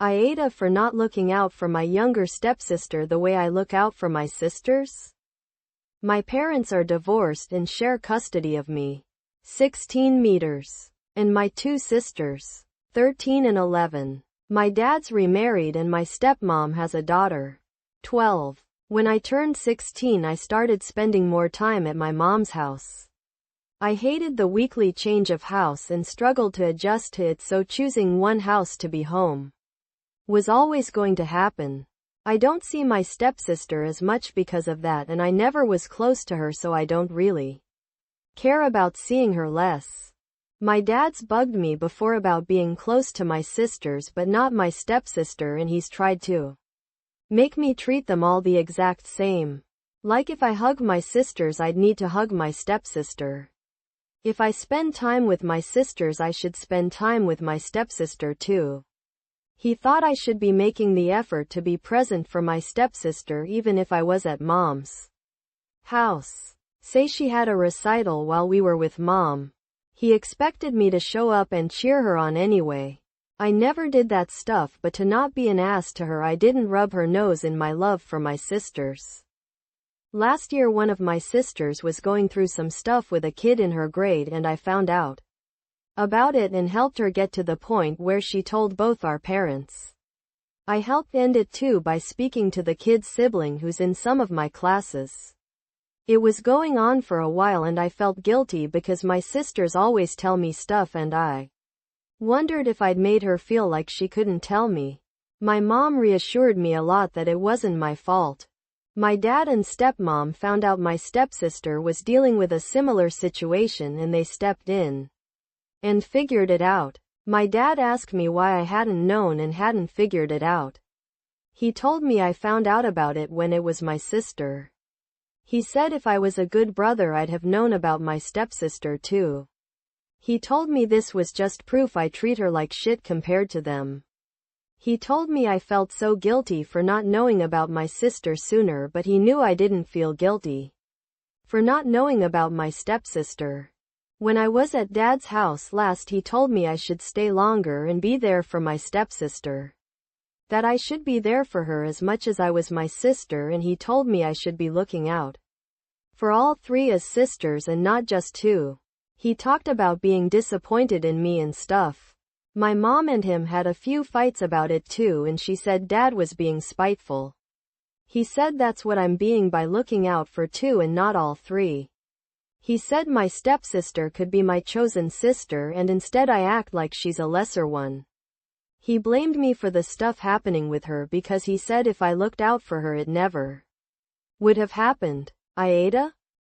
AITA for not looking out for my younger stepsister the way I look out for my sisters? My parents are divorced and share custody of me. 16 meters. And my two sisters. 13 and 11. My dad's remarried and my stepmom has a daughter. 12. When I turned 16 I started spending more time at my mom's house. I hated the weekly change of house and struggled to adjust to it, so choosing one house to be home was always going to happen. I don't see my stepsister as much because of that, and I never was close to her, so I don't really care about seeing her less. My dad's bugged me before about being close to my sisters but not my stepsister, and he's tried to make me treat them all the exact same. Like if I hug my sisters I'd need to hug my stepsister. If I spend time with my sisters I should spend time with my stepsister too. He thought I should be making the effort to be present for my stepsister even if I was at mom's house. Say she had a recital while we were with mom. He expected me to show up and cheer her on anyway. I never did that stuff, but to not be an ass to her I didn't rub her nose in my love for my sisters. Last year one of my sisters was going through some stuff with a kid in her grade and I found out about it and helped her get to the point where she told both our parents. I helped end it too by speaking to the kid's sibling who's in some of my classes. It was going on for a while and I felt guilty because my sisters always tell me stuff and I wondered if I'd made her feel like she couldn't tell me. My mom reassured me a lot that it wasn't my fault. My dad and stepmom found out my stepsister was dealing with a similar situation and they stepped in and figured it out. My dad asked me why I hadn't known and hadn't figured it out. He told me I found out about it when it was my sister. He said if I was a good brother I'd have known about my stepsister too. He told me this was just proof I treat her like shit compared to them. He told me I felt so guilty for not knowing about my sister sooner, but he knew I didn't feel guilty for not knowing about my stepsister. When I was at Dad's house last he told me I should stay longer and be there for my stepsister. That I should be there for her as much as I was my sister, and he told me I should be looking out for all three as sisters and not just two. He talked about being disappointed in me and stuff. My mom and him had a few fights about it too, and she said Dad was being spiteful. He said that's what I'm being by looking out for two and not all three. He said my stepsister could be my chosen sister and instead I act like she's a lesser one. He blamed me for the stuff happening with her because he said if I looked out for her it never would have happened. AITA?